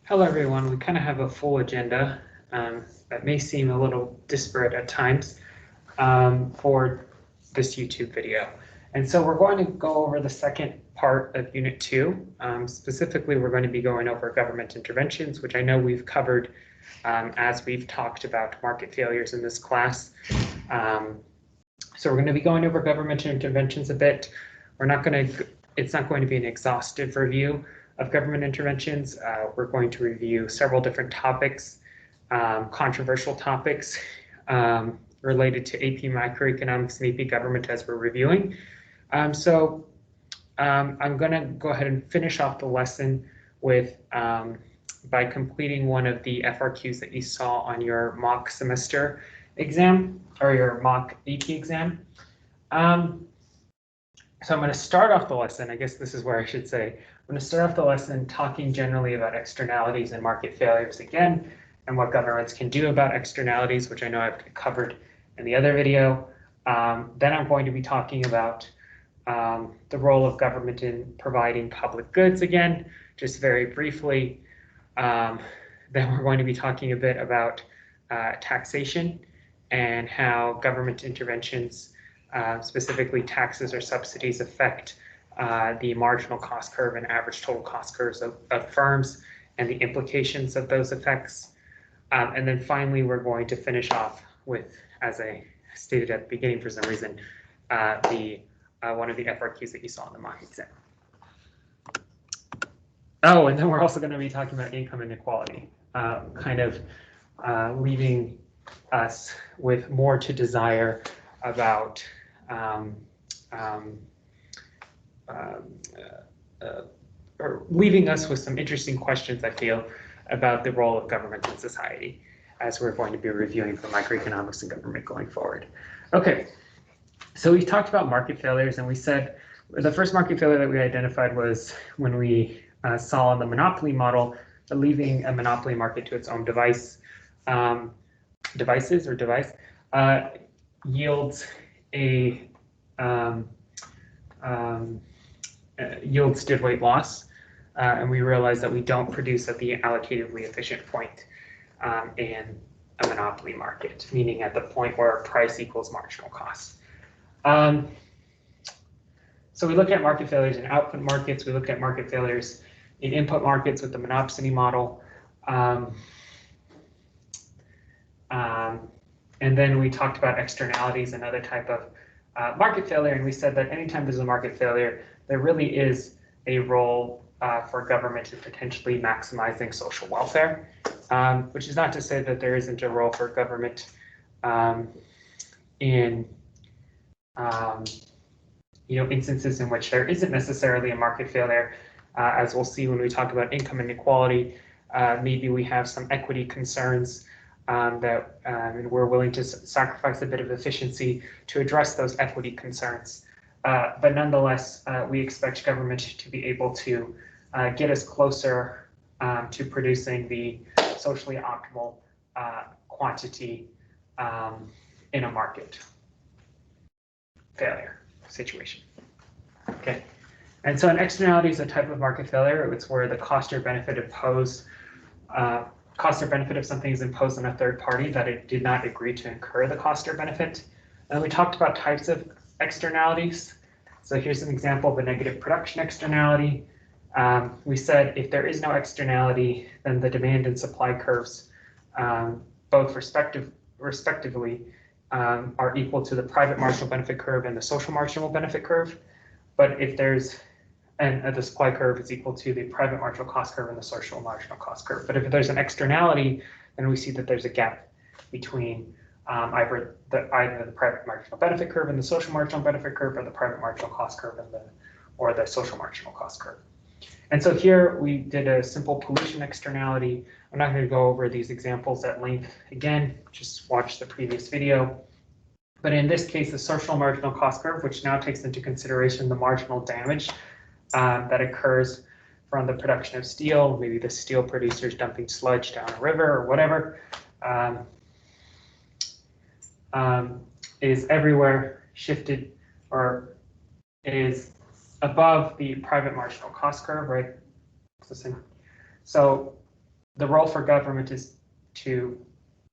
Hello, everyone. We kind of have a full agenda that may seem a little disparate at times for this YouTube video. And so we're going to go over the second part of Unit 2. Specifically, we're going to be going over government interventions, which I know we've covered as we've talked about market failures in this class. So we're going to be going over government interventions a bit. It's not going to be an exhaustive review of government interventions. We're going to review several different topics, controversial topics related to AP Microeconomics and AP Government as we're reviewing. I'm going to go ahead and finish off the lesson with by completing one of the FRQs that you saw on your mock semester exam or your mock AP exam. So I'm going to start off the lesson. I guess this is where I should say, I'm going to start off the lesson talking generally about externalities and market failures again, and what governments can do about externalities, which I know I've covered in the other video. Then I'm going to be talking about the role of government in providing public goods again, just very briefly. Then we're going to be talking a bit about taxation and how government interventions, specifically taxes or subsidies, affect the marginal cost curve and average total cost curves of firms and the implications of those effects. And then finally, we're going to finish off with, as I stated at the beginning for some reason, one of the FRQs that you saw in the mock exam. Oh, and then we're also going to be talking about income inequality, kind of leaving us with more to desire about or leaving us with some interesting questions, I feel, about the role of government in society, as we're going to be reviewing for microeconomics and government going forward. Okay, so we talked about market failures, and we said the first market failure that we identified was when we saw in the monopoly model that leaving a monopoly market to its own device yields yields deadweight loss, and we realized that we don't produce at the allocatively efficient point in a monopoly market, meaning at the point where price equals marginal cost. So we look at market failures in output markets. We look at market failures in input markets with the monopsony model. And then we talked about externalities, another type of market failure, and we said that anytime there's a market failure, there really is a role for government in potentially maximizing social welfare, which is not to say that there isn't a role for government in instances in which there isn't necessarily a market failure. As we'll see when we talk about income inequality, maybe we have some equity concerns that we're willing to sacrifice a bit of efficiency to address those equity concerns. But nonetheless, we expect government to be able to get us closer to producing the socially optimal quantity in a market failure situation. Okay, and so an externality is a type of market failure. It's where the cost or benefit of something is imposed on a third party that it did not agree to incur the cost or benefit. And we talked about types of externalities. So here's an example of a negative production externality. We said if there is no externality, then the demand and supply curves, both respectively, are equal to the private marginal benefit curve and the social marginal benefit curve. But if there's the supply curve is equal to the private marginal cost curve and the social marginal cost curve. But if there's an externality, then we see that there's a gap between either the private marginal benefit curve and the social marginal benefit curve, or the private marginal cost curve and the social marginal cost curve. And so here we did a simple pollution externality. I'm not going to go over these examples at length again, just watch the previous video. But in this case, the social marginal cost curve, which now takes into consideration the marginal damage that occurs from the production of steel, maybe the steel producers dumping sludge down a river or whatever, is everywhere shifted or is above the private marginal cost curve, right? So the role for government is to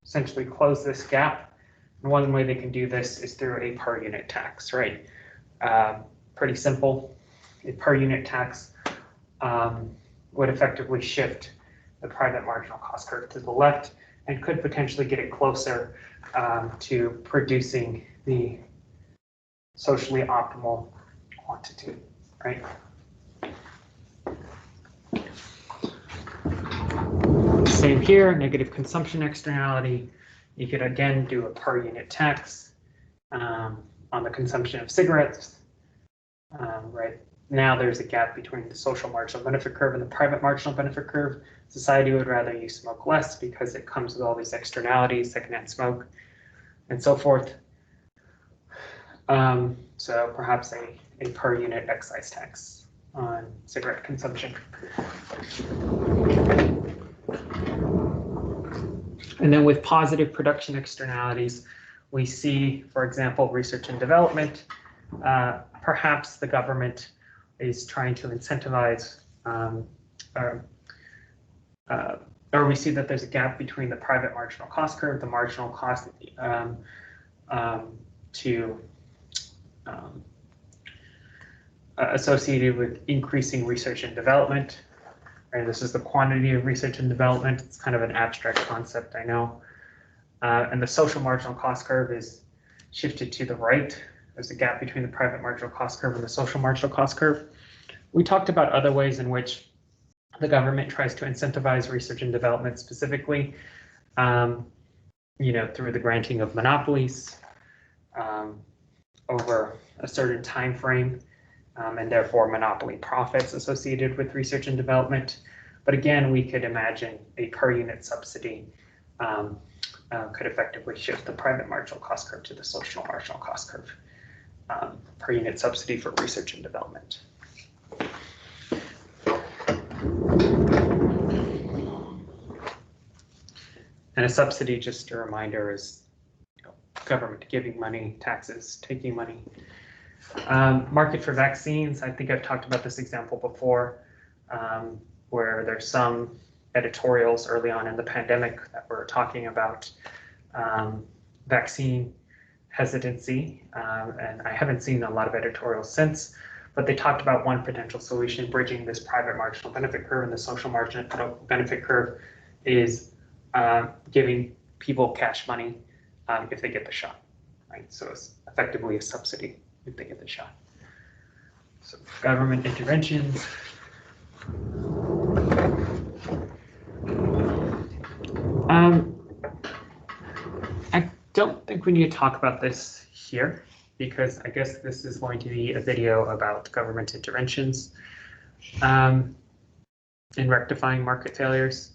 essentially close this gap. And one way they can do this is through a per unit tax, right? Pretty simple. A per unit tax would effectively shift the private marginal cost curve to the left and could potentially get it closer to producing the socially optimal quantity, right? Same here, negative consumption externality. You could again do a per unit tax on the consumption of cigarettes. Right now, there's a gap between the social marginal benefit curve and the private marginal benefit curve. Society would rather you smoke less because it comes with all these externalities, secondhand smoke, and so forth. So perhaps a per unit excise tax on cigarette consumption. And then with positive production externalities, we see, for example, research and development. Perhaps the government is trying to incentivize, or we see that there's a gap between the private marginal cost curve, the marginal cost associated with increasing research and development. Right, this is the quantity of research and development. It's kind of an abstract concept, I know. And the social marginal cost curve is shifted to the right. There's a gap between the private marginal cost curve and the social marginal cost curve. We talked about other ways in which the government tries to incentivize research and development specifically, through the granting of monopolies over a certain time frame. And therefore monopoly profits associated with research and development. But again, we could imagine a per unit subsidy could effectively shift the private marginal cost curve to the social marginal cost curve. Per unit subsidy for research and development. And a subsidy, just a reminder, is government giving money, taxes, taking money. Market for vaccines, I think I've talked about this example before, where there's some editorials early on in the pandemic that were talking about vaccine hesitancy, and I haven't seen a lot of editorials since, but they talked about one potential solution, bridging this private marginal benefit curve and the social marginal benefit curve is giving people cash money if they get the shot, right? So it's effectively a subsidy if they get the shot. So government interventions. I don't think we need to talk about this here because I guess this is going to be a video about government interventions in rectifying market failures.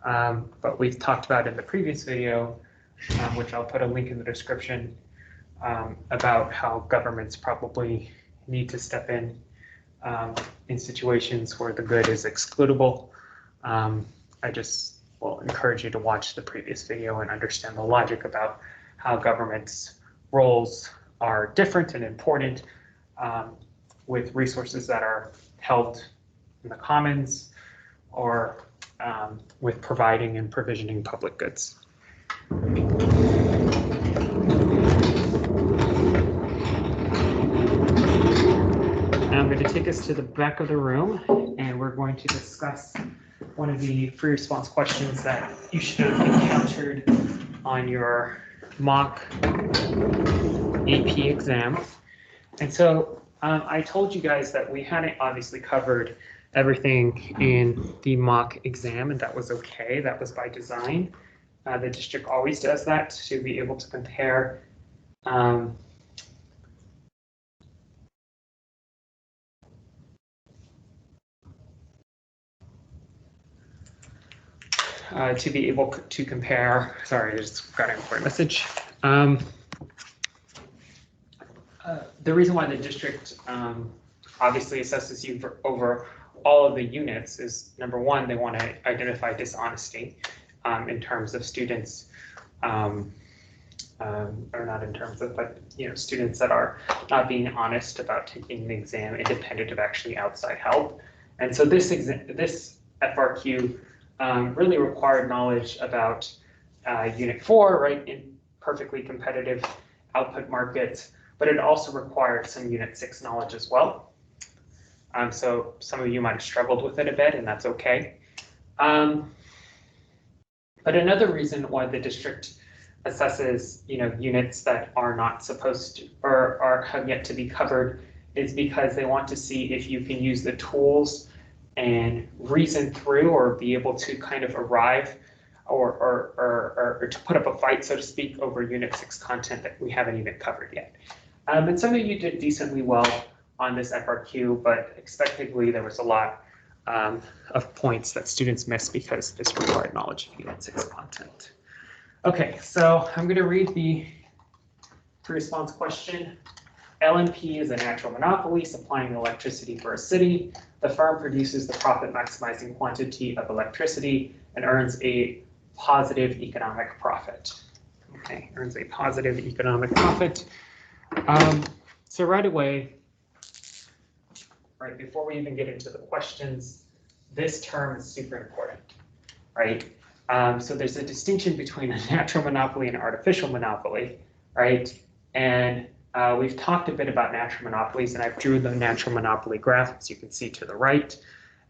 But we've talked about in the previous video, which I'll put a link in the description, about how governments probably need to step in situations where the good is excludable. I just will encourage you to watch the previous video and understand the logic about how government's roles are different and important with resources that are held in the commons or with providing and provisioning public goods. I'm going to take us to the back of the room and we're going to discuss one of the free response questions that you should have encountered on your mock AP exam. And so I told you guys that we hadn't obviously covered everything in the mock exam, and that was okay. That was by design. The district always does that to be able to compare sorry, I just got an important message. The reason why the district obviously assesses you over all of the units is, number one, they want to identify dishonesty in terms of students, or not in terms of, but students that are not being honest about taking the exam independent of actually outside help. And so this FRQ really required knowledge about Unit 4, right, in perfectly competitive output markets, but it also required some Unit 6 knowledge as well. So some of you might have struggled with it a bit, and that's okay. But another reason why the district assesses, units that are not supposed to or have yet to be covered is because they want to see if you can use the tools and reason through or be able to kind of arrive or to put up a fight, so to speak, over Unit 6 content that we haven't even covered yet. And some of you did decently well on this FRQ, but expectedly there was a lot of points that students missed because this required knowledge of Unit 6 content. Okay, so I'm going to read the pre-response question. LMP is a natural monopoly supplying electricity for a city. The firm produces the profit-maximizing quantity of electricity and earns a positive economic profit. Okay, earns a positive economic profit. So right away, right before we even get into the questions, this term is super important, right? So there's a distinction between a natural monopoly and an artificial monopoly, right? And we've talked a bit about natural monopolies, and I've drew the natural monopoly graph, as you can see to the right.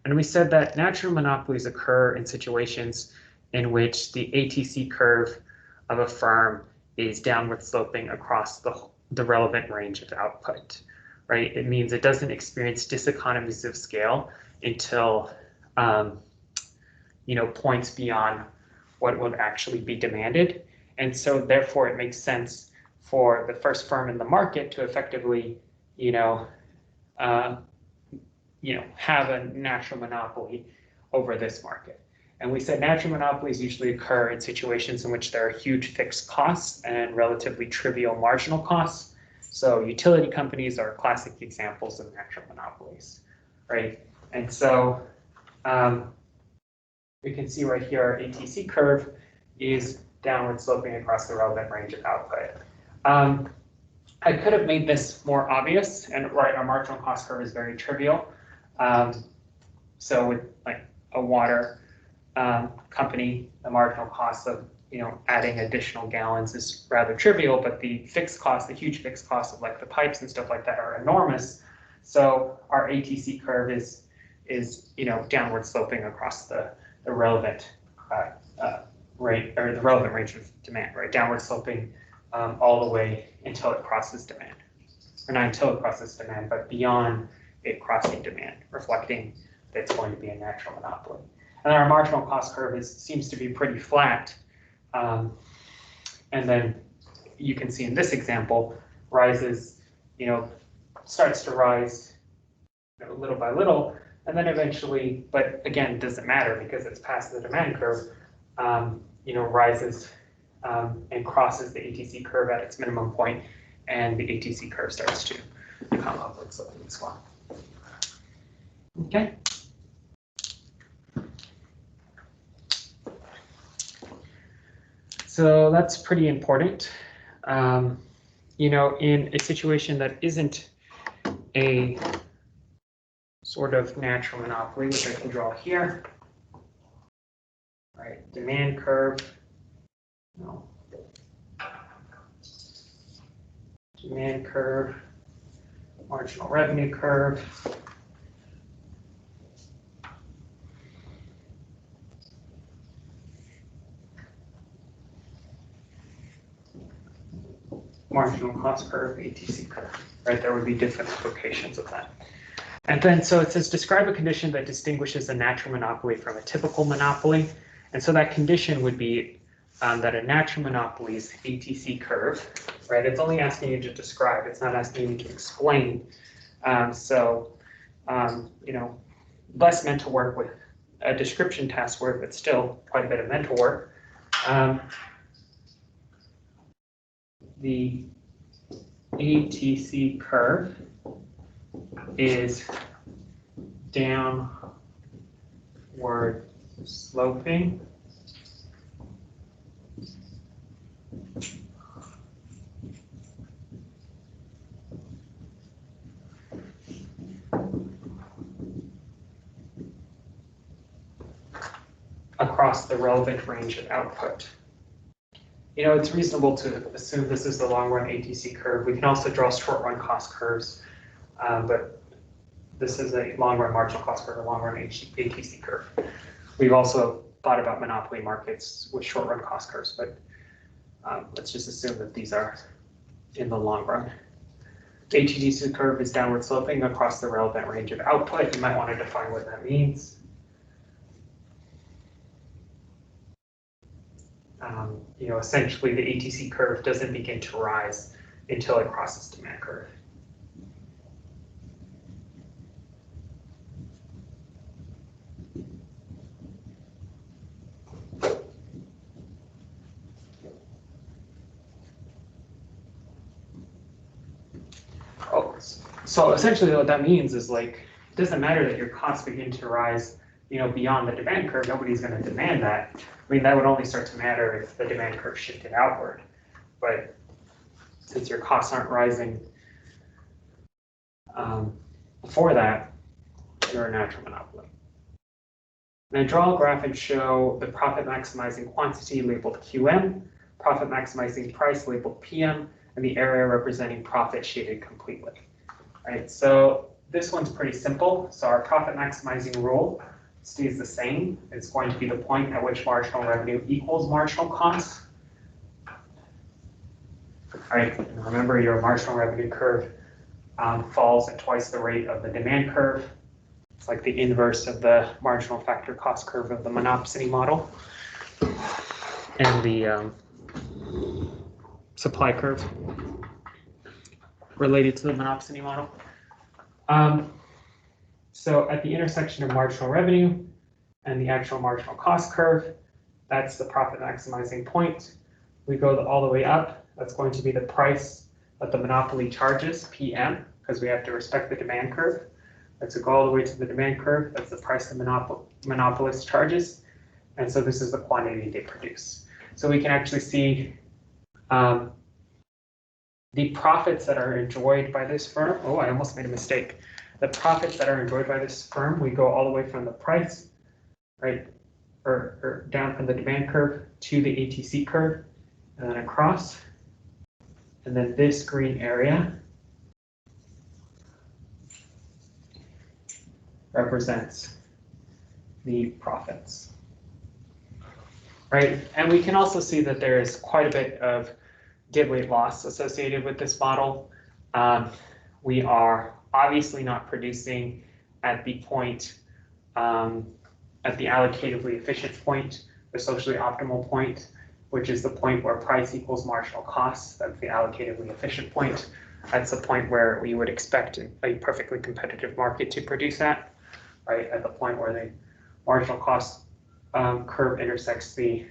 And we said that natural monopolies occur in situations in which the ATC curve of a firm is downward sloping across the relevant range of output, right? It means it doesn't experience diseconomies of scale until points beyond what would actually be demanded. And so therefore it makes sense for the first firm in the market to effectively, have a natural monopoly over this market. And we said natural monopolies usually occur in situations in which there are huge fixed costs and relatively trivial marginal costs. So utility companies are classic examples of natural monopolies, right? And so we can see right here our ATC curve is downward sloping across the relevant range of output. I could have made this more obvious, and right, our marginal cost curve is very trivial. So with like a water company, the marginal cost of adding additional gallons is rather trivial, but the fixed cost, the huge fixed cost of like the pipes and stuff like that are enormous. So our ATC curve is downward sloping across the relevant rate, or the relevant range of demand, right? Downward sloping all the way until it crosses demand, or not until it crosses demand, but beyond it crossing demand, reflecting that it's going to be a natural monopoly. And our marginal cost curve seems to be pretty flat. And then you can see in this example, rises, starts to rise little by little, and then eventually, but again, it doesn't matter because it's past the demand curve, rises and crosses the ATC curve at its minimum point, and the ATC curve starts to become upward sloping as well. Okay. So that's pretty important. In a situation that isn't a sort of natural monopoly, which I can draw here, right? Demand curve, demand curve, marginal revenue curve. Marginal cost curve, ATC curve, right? There would be different applications of that. And then, so it says, describe a condition that distinguishes a natural monopoly from a typical monopoly. And so that condition would be that a natural monopoly's ATC curve, right? It's only asking you to describe, it's not asking you to explain. Less mental work with a description task work, but still quite a bit of mental work. The ATC curve is downward sloping across the relevant range of output. You know, it's reasonable to assume this is the long-run ATC curve. We can also draw short-run cost curves, but this is a long-run marginal cost curve, a long-run ATC curve. We've also thought about monopoly markets with short-run cost curves, but let's just assume that these are in the long run. The ATC curve is downward sloping across the relevant range of output. You might want to define what that means. You know, essentially the ATC curve doesn't begin to rise until it crosses demand curve. So essentially what that means is, like, it doesn't matter that your costs begin to rise, you know, beyond the demand curve. Nobody's going to demand that. I mean, that would only start to matter if the demand curve shifted outward. But since your costs aren't rising before that, you're a natural monopoly. Now draw a graph and show the profit maximizing quantity labeled QM, profit maximizing price labeled PM, and the area representing profit shaded completely. Right, so this one's pretty simple. So our profit maximizing rule stays the same. It's going to be the point at which marginal revenue equals marginal cost. All right, and remember your marginal revenue curve falls at twice the rate of the demand curve. It's like the inverse of the marginal factor cost curve of the monopsony model and the supply curve related to the monopsony model. So at the intersection of marginal revenue and the actual marginal cost curve, that's the profit maximizing point. We go all the way up. That's going to be the price that the monopoly charges, PM, because we have to respect the demand curve. Let's go all the way to the demand curve. That's the price the monopolist charges. And so this is the quantity they produce. So we can actually see the profits that are enjoyed by this firm. Oh, I almost made a mistake. The profits that are enjoyed by this firm, we go all the way from the price, right, or down from the demand curve to the ATC curve, and then across. And then this green area represents the profits, right? And we can also see that there is quite a bit of deadweight loss associated with this model. We are obviously not producing at the point, at the allocatively efficient point, the socially optimal point, which is the point where price equals marginal cost. That's the allocatively efficient point. That's the point where we would expect a perfectly competitive market to produce at, right? At the point where the marginal cost curve intersects the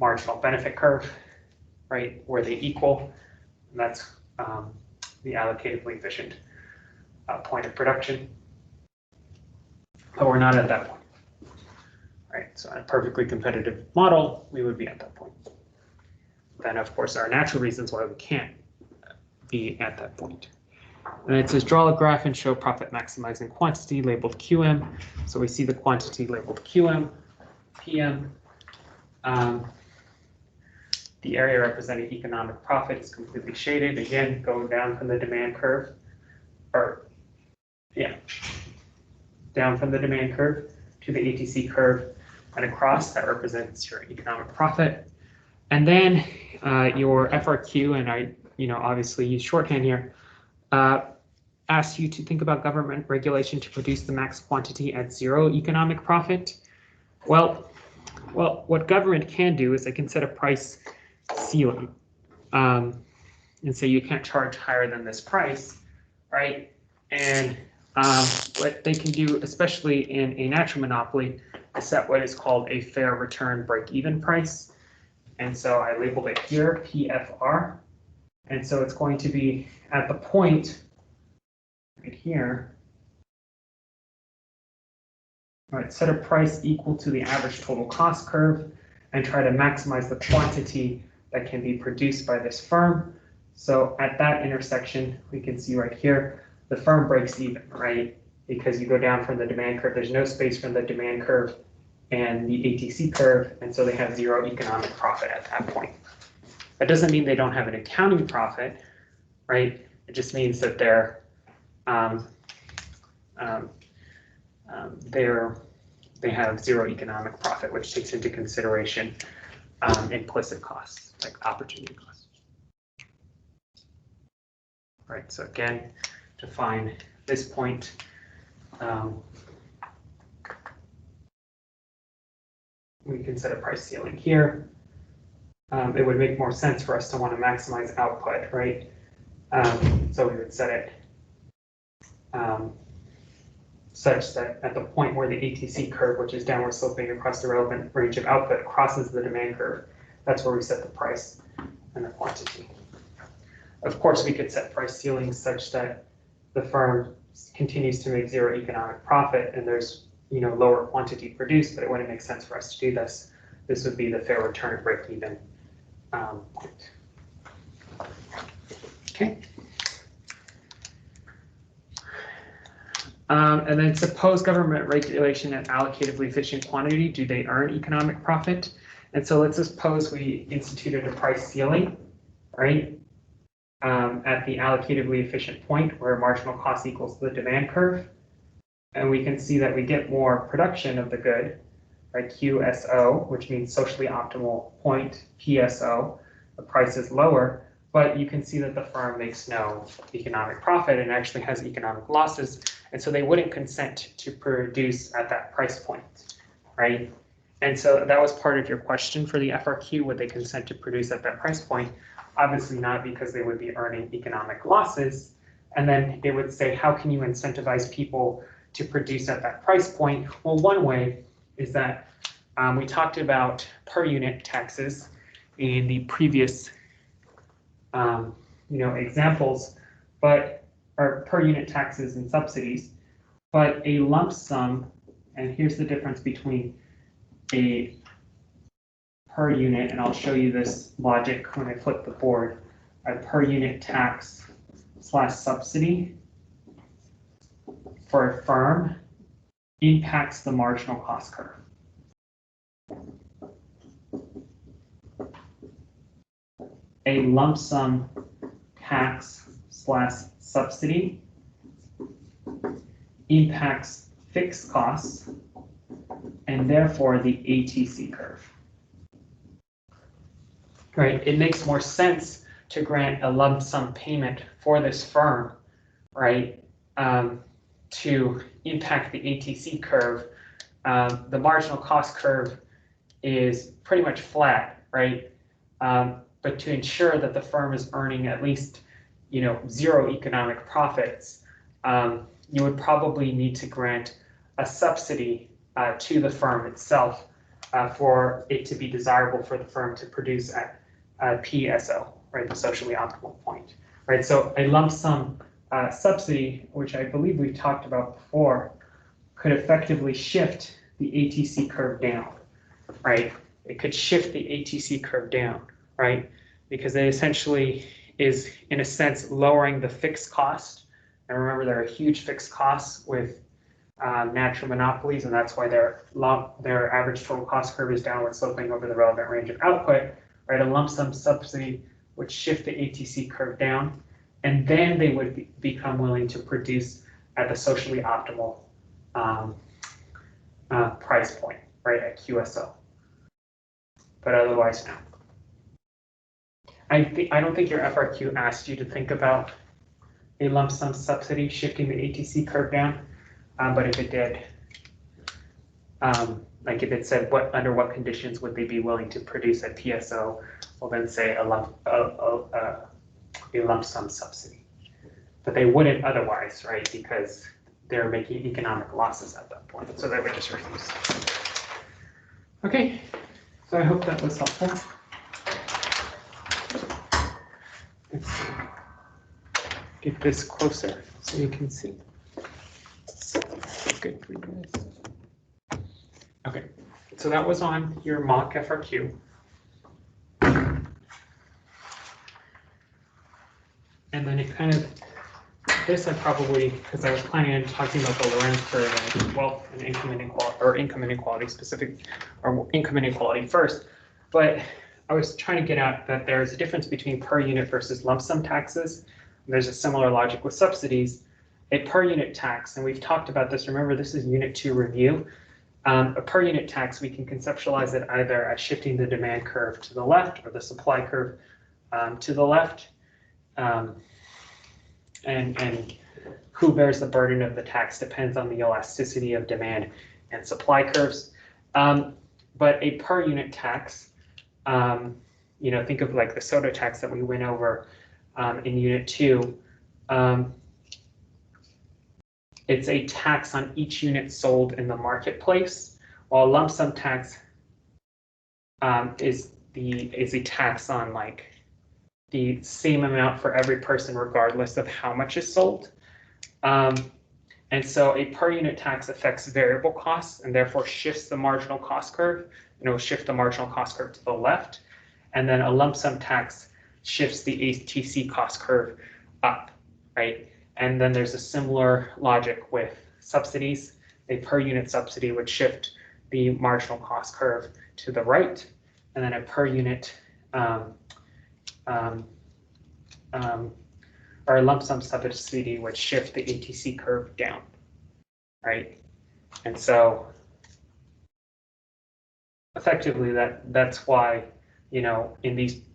marginal benefit curve, right? Where they equal. And that's the allocatively efficient point of production. But we're not at that point. Right, so in a perfectly competitive model, we would be at that point. Then, of course, there are natural reasons why we can't be at that point. And it says draw a graph and show profit maximizing quantity labeled QM. So we see the quantity labeled QM, PM. The area representing economic profit is completely shaded. Again, going down from the demand curve, down from the demand curve to the ATC curve and across. That represents your economic profit. And then your FRQ, and I, obviously use shorthand here, asks you to think about government regulation to produce the max quantity at zero economic profit. Well, what government can do is they can set a price ceiling and say you can't charge higher than this price, right? And what they can do, especially in a natural monopoly, is set what is called a fair return break-even price. And so I labeled it here, PFR. And so it's going to be at the point right here, right, set a price equal to the average total cost curve and try to maximize the quantity that can be produced by this firm. So at that intersection, we can see right here, the firm breaks even, right? Because you go down from the demand curve, there's no space from the demand curve and the ATC curve, and so they have zero economic profit at that point. That doesn't mean they don't have an accounting profit, right? It just means that they have zero economic profit, which takes into consideration implicit costs, like opportunity costs. All right, so again, to find this point, we can set a price ceiling here. It would make more sense for us to want to maximize output, right? So we would set it such that at the point where the ATC curve, which is downward sloping across the relevant range of output, crosses the demand curve, that's where we set the price and the quantity. Of course, we could set price ceilings such that the firm continues to make zero economic profit and there's lower quantity produced, but it wouldn't make sense for us to do this. This would be the fair return at break-even point. Okay. And then suppose government regulation at allocatively efficient quantity, do they earn economic profit? And so let's suppose we instituted a price ceiling, right? At the allocatively efficient point where marginal cost equals the demand curve. And we can see that we get more production of the good, right? QSO, which means socially optimal point, PSO, the price is lower, but you can see that the firm makes no economic profit and actually has economic losses. And so they wouldn't consent to produce at that price point, right? And so that was part of your question for the FRQ, would they consent to produce at that price point? Obviously not, because they would be earning economic losses. And then it would say, how can you incentivize people to produce at that price point? Well, one way is that we talked about per unit taxes in the previous examples, or per unit taxes and subsidies, but a lump sum, and here's the difference between a per unit, and I'll show you this logic when I flip the board, a per unit tax / subsidy for a firm impacts the marginal cost curve. A lump sum tax / subsidy impacts fixed costs and therefore the ATC curve. Right, it makes more sense to grant a lump sum payment for this firm, right, to impact the ATC curve. The marginal cost curve is pretty much flat, right? But to ensure that the firm is earning at least, zero economic profits, you would probably need to grant a subsidy to the firm itself for it to be desirable for the firm to produce at PSO, right, the socially optimal point, right? So a lump sum subsidy, which I believe we've talked about before, could effectively shift the ATC curve down, right? It could shift the ATC curve down, right? Because it essentially is, in a sense, lowering the fixed cost. And remember, there are huge fixed costs with natural monopolies, and that's why their average total cost curve is downward sloping over the relevant range of output, right? A lump sum subsidy would shift the ATC curve down, and then they would become willing to produce at the socially optimal price point, right, at QSO. But otherwise, no. I don't think your FRQ asked you to think about a lump sum subsidy shifting the ATC curve down, but if it did, like if it said under what conditions would they be willing to produce at PSO, we'll then say a lump sum subsidy. But they wouldn't otherwise, right? Because they're making economic losses at that point, so they would just refuse. Okay, so I hope that was helpful. Let's get this closer so you can see. Good for you guys. Okay, so that was on your mock FRQ. And then it kind of this I probably, because I was planning on talking about the Lorenz curve and wealth and income inequality, or income inequality specific, or income inequality first, but I was trying to get at that there's a difference between per unit versus lump sum taxes. There's a similar logic with subsidies. A per unit tax, and we've talked about this, remember this is Unit 2 review. A per unit tax, we can conceptualize it either as shifting the demand curve to the left or the supply curve to the left. And who bears the burden of the tax depends on the elasticity of demand and supply curves. But a per unit tax, think of like the soda tax that we went over in Unit 2. It's a tax on each unit sold in the marketplace, while lump sum tax is a tax on like the same amount for every person regardless of how much is sold. And so a per unit tax affects variable costs and therefore shifts the marginal cost curve, and it will shift the marginal cost curve to the left. And then a lump sum tax shifts the ATC cost curve up, right? And then there's a similar logic with subsidies. A per unit subsidy would shift the marginal cost curve to the right, and then a per unit or a lump sum subsidy would shift the ATC curve down, right? And so effectively that's why, in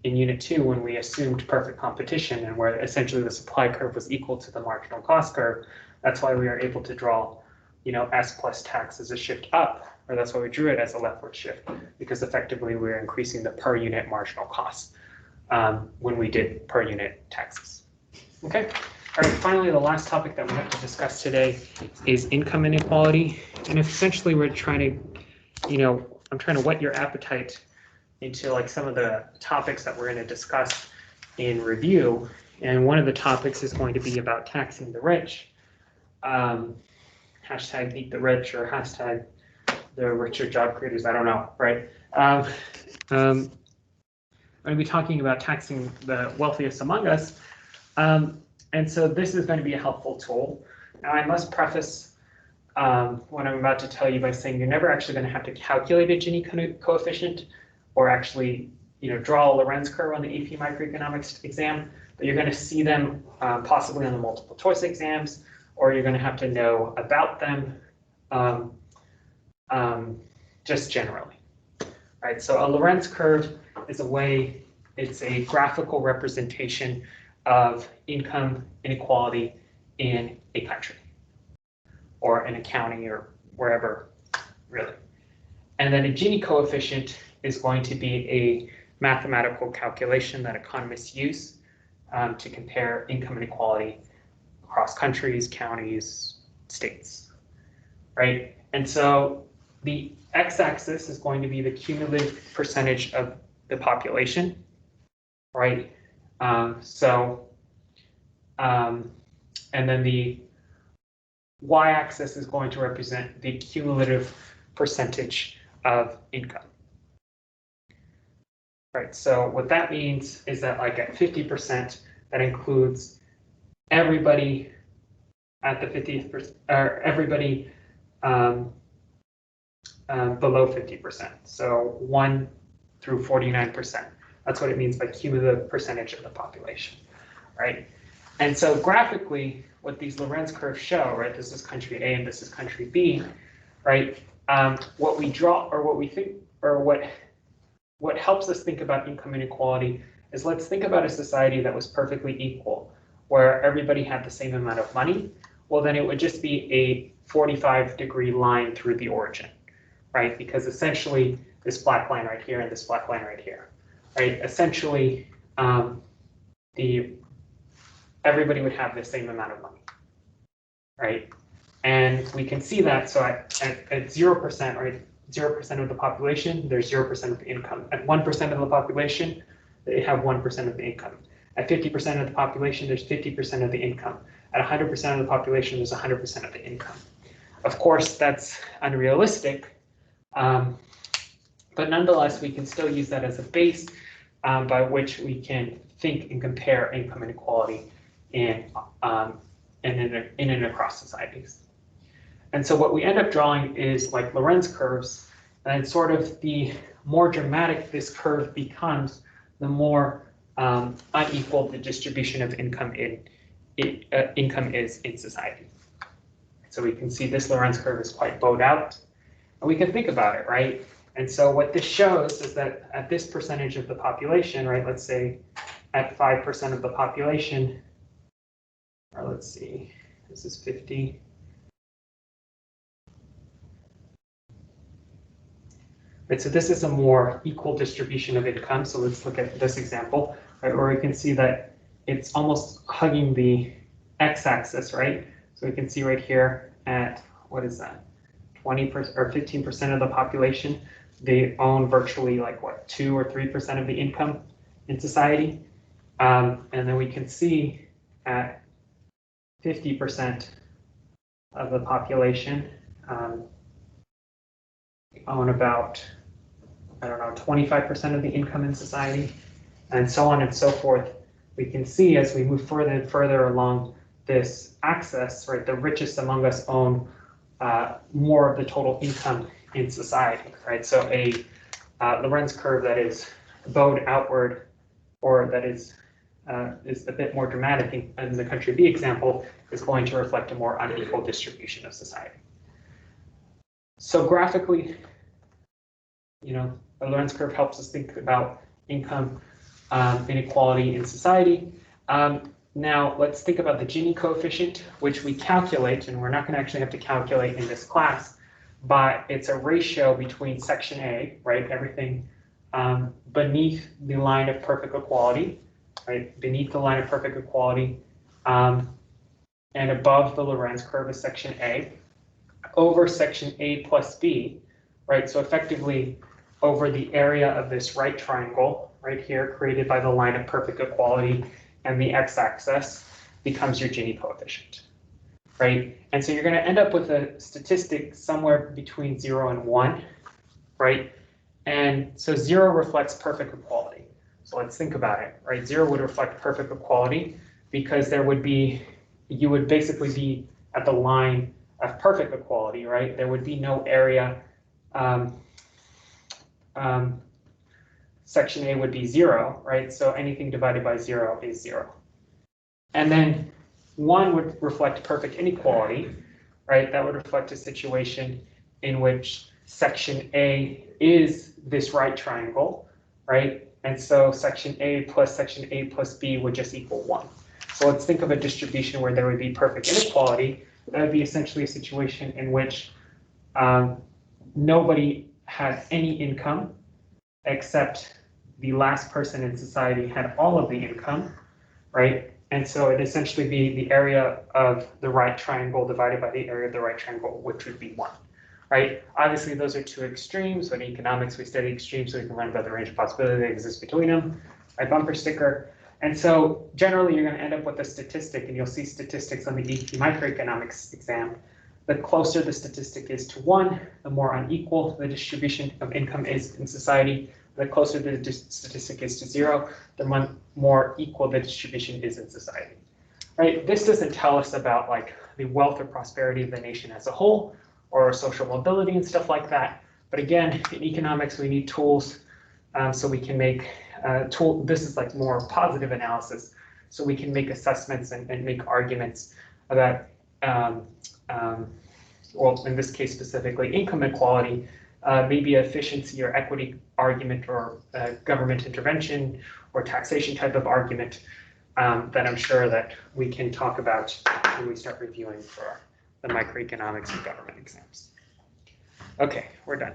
Unit 2, when we assumed perfect competition and where essentially the supply curve was equal to the marginal cost curve, that's why we are able to draw, S plus tax as a shift up, or that's why we drew it as a leftward shift, because effectively we're increasing the per unit marginal cost when we did per unit taxes. Okay. All right. Finally, the last topic that we have to discuss today is income inequality, and essentially we're trying to, I'm trying to whet your appetite into like some of the topics that we're going to discuss in review. And one of the topics is going to be about taxing the rich. Hashtag beat the rich, or hashtag the richer job creators. I don't know, right? I'm going to be talking about taxing the wealthiest among us. And so this is going to be a helpful tool. Now I must preface what I'm about to tell you by saying you're never actually going to have to calculate a Gini coefficient or actually, draw a Lorenz curve on the AP microeconomics exam, but you're going to see them possibly on the multiple choice exams, or you're going to have to know about them just generally. Right, so a Lorenz curve is it's a graphical representation of income inequality in a country or in a county or wherever, really. And then a Gini coefficient is going to be a mathematical calculation that economists use to compare income inequality across countries, counties, states, right? And so the x-axis is going to be the cumulative percentage of the population, right? And then the y-axis is going to represent the cumulative percentage of income. Right, so what that means is that like at 50%, that includes everybody at the 50th, or everybody below 50%. So 1 through 49%. That's what it means by cumulative percentage of the population, right? And so graphically, what these Lorenz curves show, right? This is country A and this is country B, right? What we draw, or what we think, or what helps us think about income inequality is, let's think about a society that was perfectly equal, where everybody had the same amount of money. Well, then it would just be a 45-degree line through the origin, right? Because essentially this black line right here and this black line right here, right? Essentially, everybody would have the same amount of money, right? And we can see that, so at 0%, right? 0% of the population, there's 0% of the income. At 1% of the population, they have 1% of the income. At 50% of the population, there's 50% of the income. At 100% of the population, there's 100% of the income. Of course, that's unrealistic, but nonetheless, we can still use that as a base by which we can think and compare income inequality in in and across societies. And so what we end up drawing is like Lorenz curves, and sort of the more dramatic this curve becomes, the more unequal the distribution of income is in society. So we can see this Lorenz curve is quite bowed out, and we can think about it, right? And so what this shows is that at this percentage of the population, right, let's say at 5% of the population, or let's see, this is 50. Right, so this is a more equal distribution of income. So let's look at this example, right, where we can see that it's almost hugging the x-axis, right? So we can see right here at, what is that, 20% or 15% of the population, they own virtually like what, 2 or 3% of the income in society. And then we can see at 50% of the population own about, I don't know, 25% of the income in society, and so on and so forth. We can see as we move further and further along this axis, right, the richest among us own more of the total income in society, right? So a Lorenz curve that is bowed outward, or that is a bit more dramatic in the country B example, is going to reflect a more unequal distribution of society. So graphically, you know, a Lorenz curve helps us think about income inequality in society. Now let's think about the Gini coefficient, which we calculate, and we're not going to actually have to calculate in this class, but it's a ratio between section A, right, everything beneath the line of perfect equality, right, beneath the line of perfect equality, and above the Lorenz curve is section A, over section A plus B, right? So effectively over the area of this right triangle right here created by the line of perfect equality and the x-axis becomes your Gini coefficient, right? And so you're going to end up with a statistic somewhere between 0 and 1, right? And so 0 reflects perfect equality. So let's think about it, right? 0 would reflect perfect equality because there would be, you would basically be at the line of perfect equality, right? There would be no area. Section A would be 0, right? So anything divided by 0 is 0. And then 1 would reflect perfect inequality, right? That would reflect a situation in which section A is this right triangle, right? And so section A plus B would just equal 1. So let's think of a distribution where there would be perfect inequality. That would be essentially a situation in which nobody had any income except the last person in society had all of the income, right? And so it'd essentially be the area of the right triangle divided by the area of the right triangle, which would be 1, right? Obviously, those are two extremes. But in economics, we study extremes so we can learn about the range of possibility that exists between them, right? Bumper sticker. And so generally, you're going to end up with a statistic, and you'll see statistics on the AP microeconomics exam. The closer the statistic is to 1, the more unequal the distribution of income is in society. The closer the statistic is to 0, the more equal the distribution is in society. Right? This doesn't tell us about like the wealth or prosperity of the nation as a whole, or social mobility and stuff like that. But again, in economics, we need tools so we can make this is like more positive analysis, so we can make assessments and make arguments about, well, in this case specifically, income inequality, maybe efficiency or equity argument, or government intervention or taxation type of argument that I'm sure that we can talk about when we start reviewing for the microeconomics and government exams. Okay, we're done.